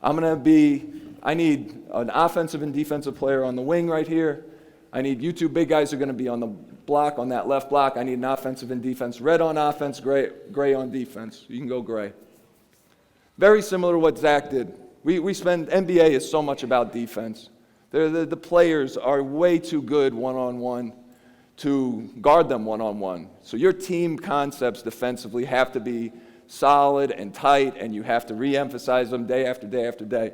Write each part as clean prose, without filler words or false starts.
I need an offensive and defensive player on the wing right here. I need you two big guys are going to be on the block, on that left block. I need an offensive and defense. Red on offense, gray on defense. You can go gray. Very similar to what Zach did. NBA is so much about defense. The players are way too good one-on-one to guard them one-on-one. So your team concepts defensively have to be solid and tight, and you have to re-emphasize them day after day after day.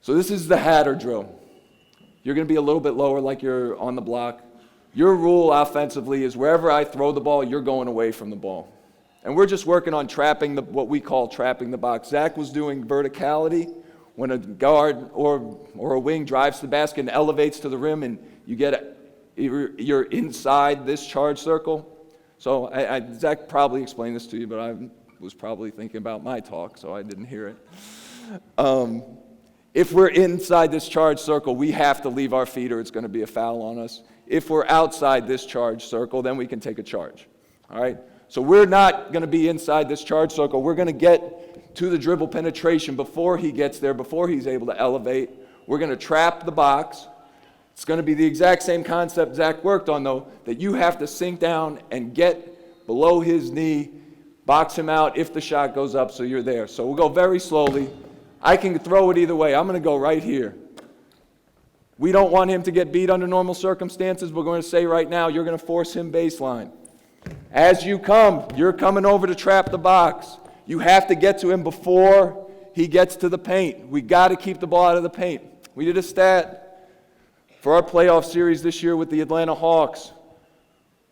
So this is the Hatter drill. You're going to be a little bit lower like you're on the block. Your rule offensively is wherever I throw the ball, you're going away from the ball. And we're just working on trapping what we call trapping the box. Zach was doing verticality when a guard or a wing drives to the basket and elevates to the rim, and you're inside this charge circle. So Zach probably explained this to you, but I was probably thinking about my talk, so I didn't hear it. If we're inside this charge circle, we have to leave our feet or it's going to be a foul on us. If we're outside this charge circle, then we can take a charge. All right? So we're not going to be inside this charge circle. We're going to get to the dribble penetration before he gets there, before he's able to elevate. We're going to trap the box. It's going to be the exact same concept Zach worked on, though, that you have to sink down and get below his knee, box him out if the shot goes up so you're there. So we'll go very slowly. I can throw it either way. I'm going to go right here. We don't want him to get beat under normal circumstances. We're going to say right now, you're going to force him baseline. As you come, you're coming over to trap the box. You have to get to him before he gets to the paint. We got to keep the ball out of the paint. We did a stat for our playoff series this year with the Atlanta Hawks.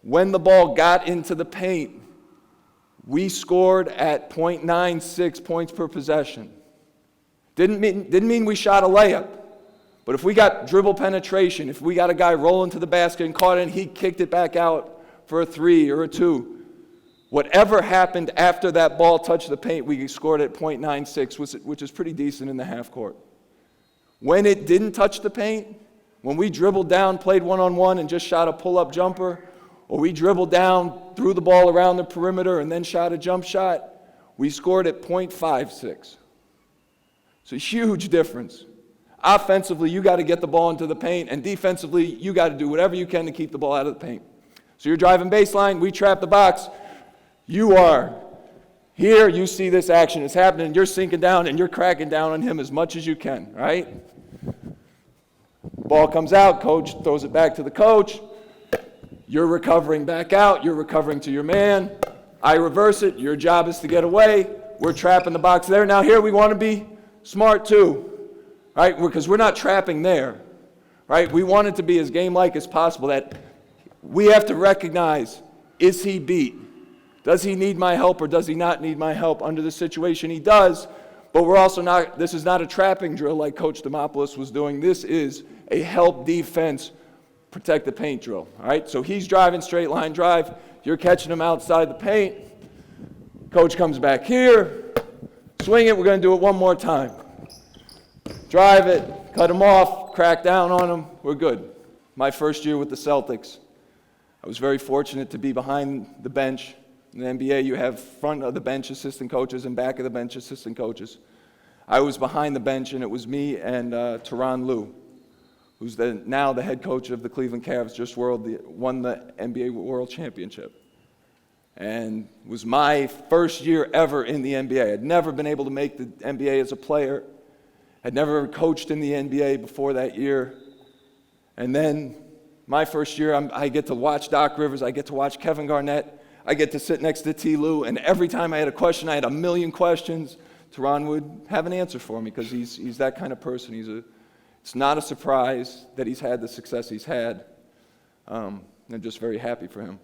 When the ball got into the paint, we scored at .96 points per possession. Didn't mean we shot a layup. But if we got dribble penetration, if we got a guy rolling to the basket and caught it and he kicked it back out for a 3 or a 2, whatever happened after that ball touched the paint, we scored at .96, which is pretty decent in the half court. When it didn't touch the paint, when we dribbled down, played one-on-one and just shot a pull-up jumper, or we dribbled down, threw the ball around the perimeter and then shot a jump shot, we scored at .56. It's a huge difference. Offensively, you got to get the ball into the paint, and defensively, you got to do whatever you can to keep the ball out of the paint. So you're driving baseline, we trap the box. You are here, you see this action is happening, you're sinking down and you're cracking down on him as much as you can, right? Ball comes out, coach throws it back to the coach. You're recovering back out, you're recovering to your man. I reverse it, your job is to get away. We're trapping the box there. Now here we want to be smart too, right? Because we're not trapping there, right? We want it to be as game-like as possible, that we have to recognize, is he beat? Does he need my help or does he not need my help under the situation? He does, but we're also not, this is not a trapping drill like Coach Demopoulos was doing. This is a help defense, protect the paint drill, all right? So he's driving straight line drive. You're catching him outside the paint. Coach comes back here. Swing it, we're going to do it one more time. Drive it, cut him off, crack down on him, we're good. My first year with the Celtics, I was very fortunate to be behind the bench. In the NBA, you have front of the bench assistant coaches and back of the bench assistant coaches. I was behind the bench, and it was me and Tyronn Lue, who's now the head coach of the Cleveland Cavs, just won the NBA World Championship. And it was my first year ever in the NBA. I'd never been able to make the NBA as a player. I'd never coached in the NBA before that year. And then my first year, I get to watch Doc Rivers, I get to watch Kevin Garnett, I get to sit next to T. Lue, and every time I had a question, I had a million questions, Tyronn would have an answer for me because he's that kind of person. It's not a surprise that he's had the success he's had. I'm just very happy for him.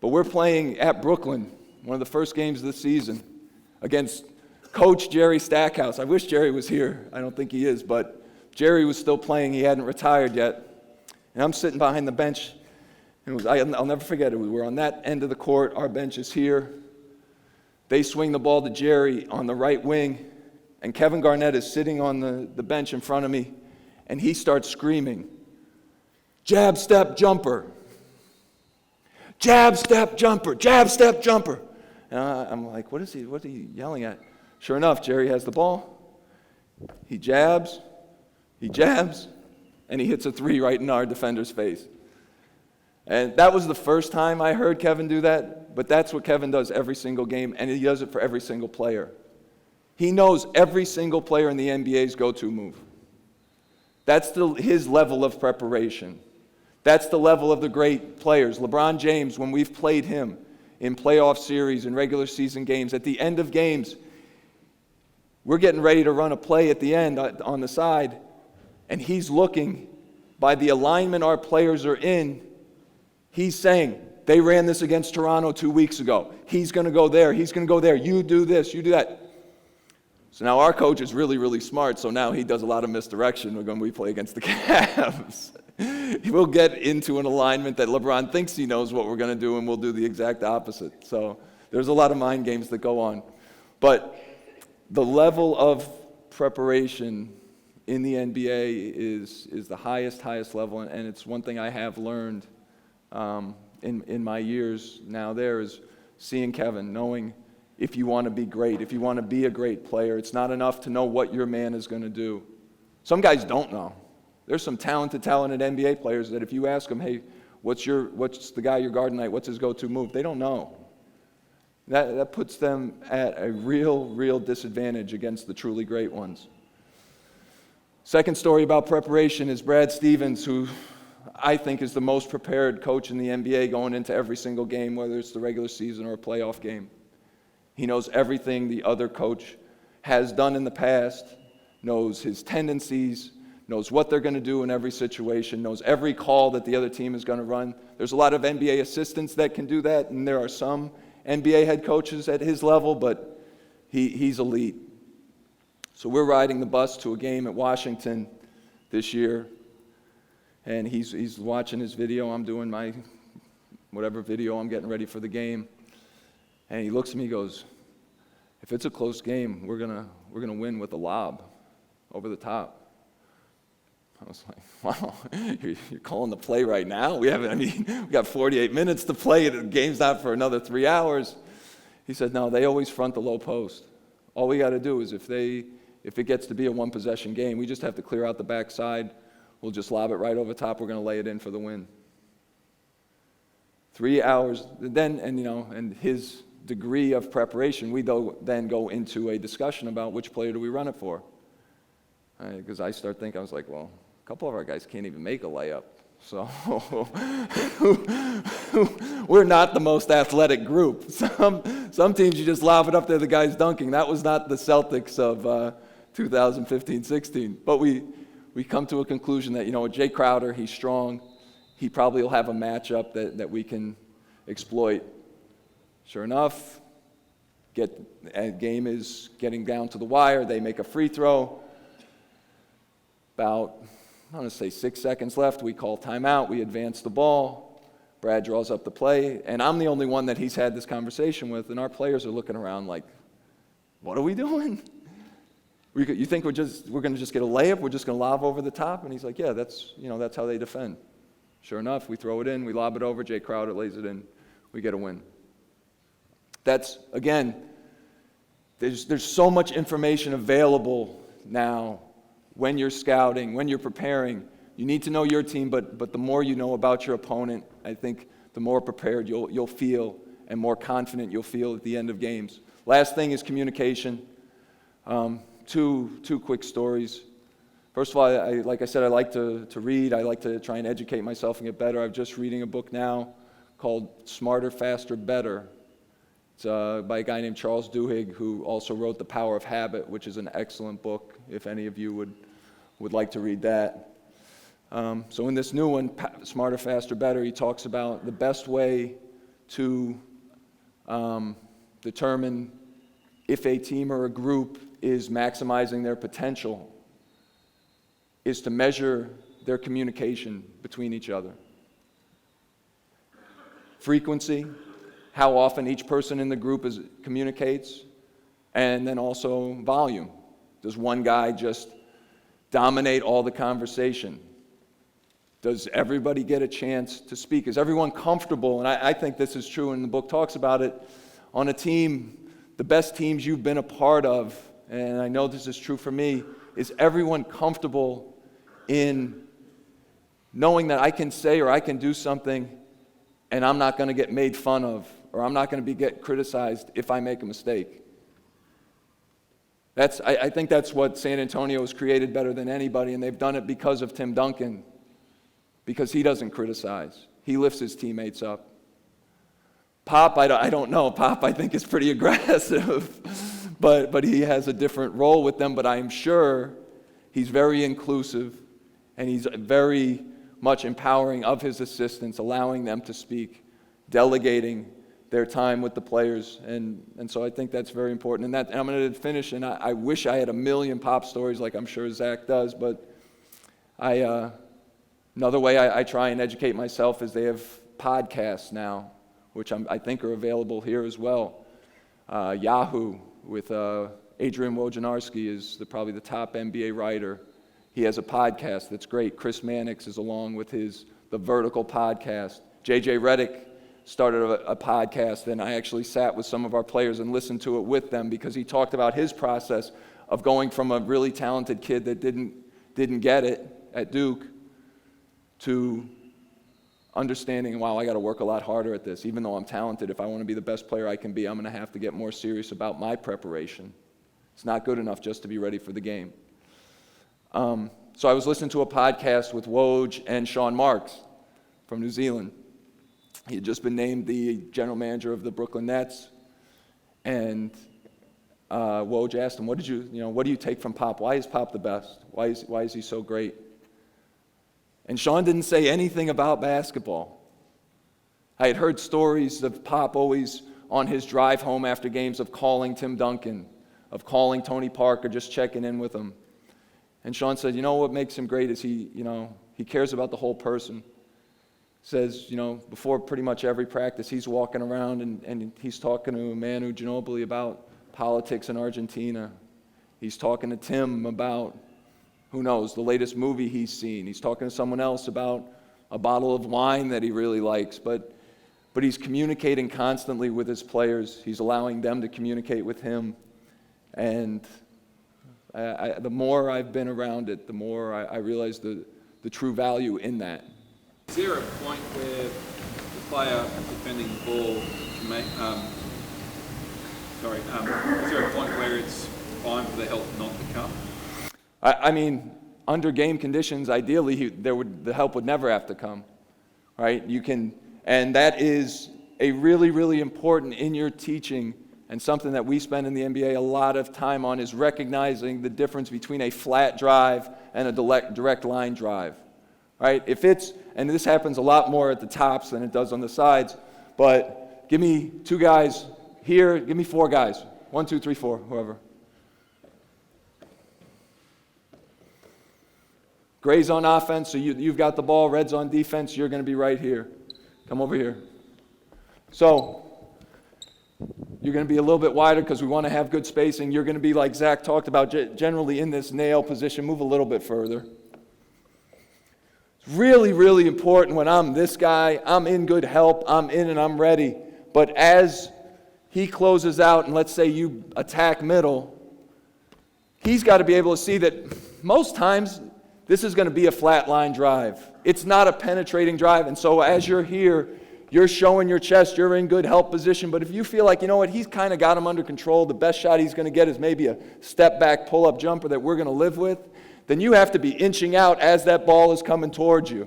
But we're playing at Brooklyn, one of the first games of the season, against Coach Jerry Stackhouse. I wish Jerry was here. I don't think he is, but Jerry was still playing. He hadn't retired yet. And I'm sitting behind the bench, and I'll never forget it. We're on that end of the court. Our bench is here. They swing the ball to Jerry on the right wing, and Kevin Garnett is sitting on the bench in front of me, and he starts screaming, "Jab, step, jumper. Jab, step, jumper. Jab, step, jumper." And I'm like, what is he yelling at? Sure enough, Jerry has the ball. He jabs, and he hits a three right in our defender's face. And that was the first time I heard Kevin do that, but that's what Kevin does every single game, and he does it for every single player. He knows every single player in the NBA's go-to move. That's his level of preparation. That's the level of the great players. LeBron James, when we've played him in playoff series and regular season games, at the end of games, we're getting ready to run a play at the end on the side, and he's looking by the alignment our players are in. He's saying, they ran this against Toronto 2 weeks ago. He's going to go there. He's going to go there. You do this. You do that. So now our coach is really, really smart, so now he does a lot of misdirection when we play against the Cavs. He will get into an alignment that LeBron thinks he knows what we're going to do, and we'll do the exact opposite. So there's a lot of mind games that go on. But the level of preparation in the NBA is the highest level, and it's one thing I have learned in my years now there is seeing Kevin, knowing if you want to be great, if you want to be a great player, it's not enough to know what your man is going to do. Some guys don't know. There's some talented NBA players that if you ask them, hey, what's the guy you're guarding tonight? What's his go-to move? They don't know. That puts them at a real disadvantage against the truly great ones. Second story about preparation is Brad Stevens, who I think is the most prepared coach in the NBA going into every single game, whether it's the regular season or a playoff game. He knows everything the other coach has done in the past, knows his tendencies, knows what they're going to do in every situation, knows every call that the other team is going to run. There's a lot of NBA assistants that can do that, and there are some NBA head coaches at his level, but he's elite. So we're riding the bus to a game at Washington this year, and he's watching his video. I'm doing my whatever video I'm getting ready for the game. And he looks at me and goes, if it's a close game, we're gonna win with a lob over the top. I was like, wow, you're calling the play right now? We got 48 minutes to play, the game's not for another 3 hours. He said, no, they always front the low post. All we got to do is if it gets to be a one-possession game, we just have to clear out the backside. We'll just lob it right over top. We're going to lay it in for the win. 3 hours, and his degree of preparation, we then go into a discussion about which player do we run it for. Because I start thinking, I was like, well, a couple of our guys can't even make a layup. So we're not the most athletic group. Some teams you just lob it up there, the guy's dunking. That was not the Celtics of 2015-16. But we come to a conclusion that, with Jay Crowder, he's strong. He probably will have a matchup that we can exploit. Sure enough, game is getting down to the wire. They make a free throw. About, I want to say 6 seconds left. We call timeout. We advance the ball. Brad draws up the play. And I'm the only one that he's had this conversation with. And our players are looking around like, what are we doing? You think we're going to just get a layup? We're just going to lob over the top? And he's like, yeah, that's how they defend. Sure enough, we throw it in. We lob it over. Jay Crowder lays it in. We get a win. That's, again, there's so much information available now when you're scouting, when you're preparing. You need to know your team, but the more you know about your opponent, I think the more prepared you'll feel and more confident you'll feel at the end of games. Last thing is communication. Two quick stories. First of all, like I said, I like to read. I like to try and educate myself and get better. I'm just reading a book now called Smarter, Faster, Better. It's by a guy named Charles Duhigg, who also wrote The Power of Habit, which is an excellent book, if any of you would like to read that. So in this new one, Smarter, Faster, Better, he talks about the best way to determine if a team or a group is maximizing their potential is to measure their communication between each other. Frequency, how often each person in the group communicates, and then also volume. Does one guy just dominate all the conversation? Does everybody get a chance to speak? Is everyone comfortable? And I think this is true, and the book talks about it. On a team, the best teams you've been a part of, and I know this is true for me, is everyone comfortable in knowing that I can say or I can do something and I'm not going to get made fun of, or I'm not going to get criticized if I make a mistake. I think that's what San Antonio has created better than anybody, and they've done it because of Tim Duncan, because he doesn't criticize. He lifts his teammates up. Pop, I don't know. Pop, I think, is pretty aggressive, but he has a different role with them, but I'm sure he's very inclusive, and he's very much empowering of his assistants, allowing them to speak, delegating their time with the players, and so I think that's very important. And I'm going to finish, and I wish I had a million Pop stories like I'm sure Zach does, but another way I try and educate myself is they have podcasts now, which I think are available here as well. Yahoo with Adrian Wojnarowski is probably the top NBA writer. He has a podcast that's great. Chris Mannix is along with the Vertical podcast. JJ Redick started a podcast, and I actually sat with some of our players and listened to it with them because he talked about his process of going from a really talented kid that didn't get it at Duke to understanding, wow, I got to work a lot harder at this. Even though I'm talented, if I want to be the best player I can be, I'm going to have to get more serious about my preparation. It's not good enough just to be ready for the game. So I was listening to a podcast with Woj and Sean Marks from New Zealand. He had just been named the general manager of the Brooklyn Nets, and Woj asked him, what do you take from Pop? Why is Pop the best? Why is he so great? And Sean didn't say anything about basketball. I had heard stories of Pop always on his drive home after games of calling Tim Duncan, of calling Tony Parker, just checking in with him. And Sean said, what makes him great is he cares about the whole person. Says, before pretty much every practice, he's walking around and he's talking to Manu Ginobili about politics in Argentina. He's talking to Tim about, who knows, the latest movie he's seen. He's talking to someone else about a bottle of wine that he really likes. But he's communicating constantly with his players. He's allowing them to communicate with him. And the more I've been around it, the more I realize the true value in that. Is there a point where the player defending the ball can make, is there a point where it's fine for the help not to come? I mean, under game conditions, ideally, the help would never have to come, right? And that is a really, really important in your teaching, and something that we spend in the NBA a lot of time on is recognizing the difference between a flat drive and a direct line drive, right? And this happens a lot more at the tops than it does on the sides, but give me 2 guys here, give me 4 guys. 1, 2, 3, 4, whoever. Gray's on offense, so you've got the ball. Red's on defense, you're going to be right here. Come over here. So you're going to be a little bit wider because we want to have good spacing. You're going to be, like Zach talked about, generally in this nail position. Move a little bit further. It's really, really important when I'm this guy, I'm in good help, I'm in and I'm ready. But as he closes out, and let's say you attack middle, he's got to be able to see that most times this is going to be a flat line drive. It's not a penetrating drive. And so as you're here, you're showing your chest, you're in good help position. But if you feel like, he's kind of got him under control, the best shot he's going to get is maybe a step back pull-up jumper that we're going to live with, then you have to be inching out as that ball is coming towards you.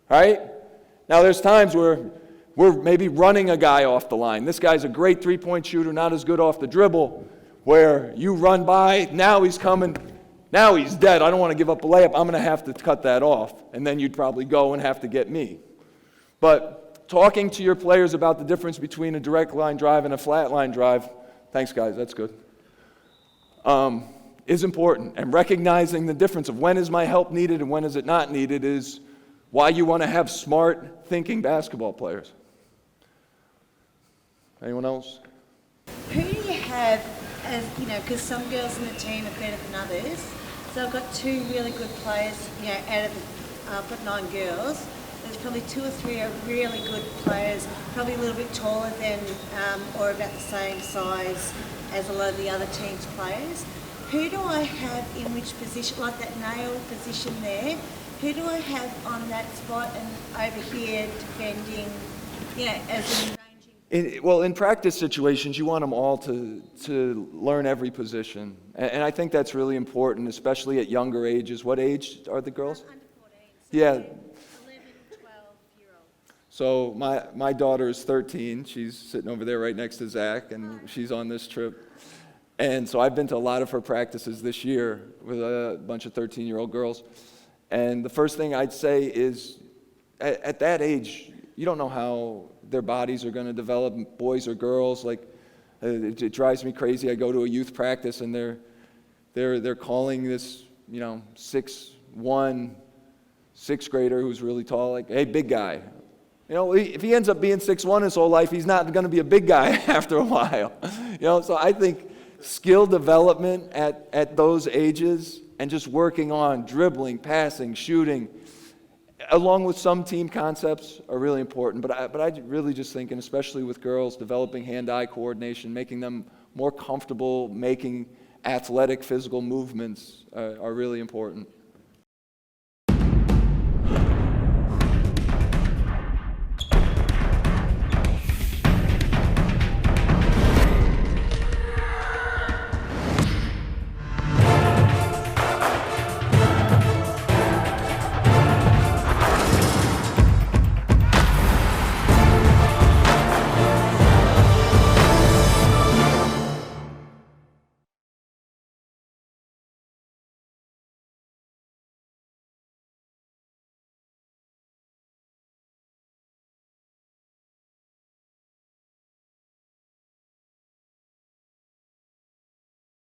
Right? Now there's times where we're maybe running a guy off the line. This guy's a great three-point shooter, not as good off the dribble, where you run by, now he's coming, now he's dead. I don't want to give up a layup. I'm going to have to cut that off. And then you'd probably go and have to get me. But talking to your players about the difference between a direct line drive and a flat line drive, thanks guys, that's good, is important. And recognizing the difference of when is my help needed and when is it not needed is why you want to have smart thinking basketball players. Anyone else? Who do you have as, because some girls in the team are better than others. So I've got 2 really good players, out of the, I've got 9 girls. There's probably 2 or 3 are really good players, probably a little bit taller than, or about the same size as a lot of the other team's players. Who who do I have in which position, like that nail position there? Who do I have on that spot and over here defending, as in ranging? In practice situations, you want them all to learn every position. And I think that's really important, especially at younger ages. What age are the girls? Under 14. So Yeah. 11, 12-year-olds. So my daughter is 13. She's sitting over there right next to Zach, and she's on this trip. And so I've been to a lot of her practices this year with a bunch of 13-year-old girls. And the first thing I'd say is, at that age, you don't know how their bodies are going to develop, boys or girls. Like, it drives me crazy. I go to a youth practice, and they're calling this, 6'1", sixth grader who's really tall, like, hey, big guy. If he ends up being 6'1" his whole life, he's not going to be a big guy after a while. So I think skill development at those ages and just working on dribbling, passing, shooting, along with some team concepts are really important. But I really just think, and especially with girls, developing hand-eye coordination, making them more comfortable making athletic physical movements are really important.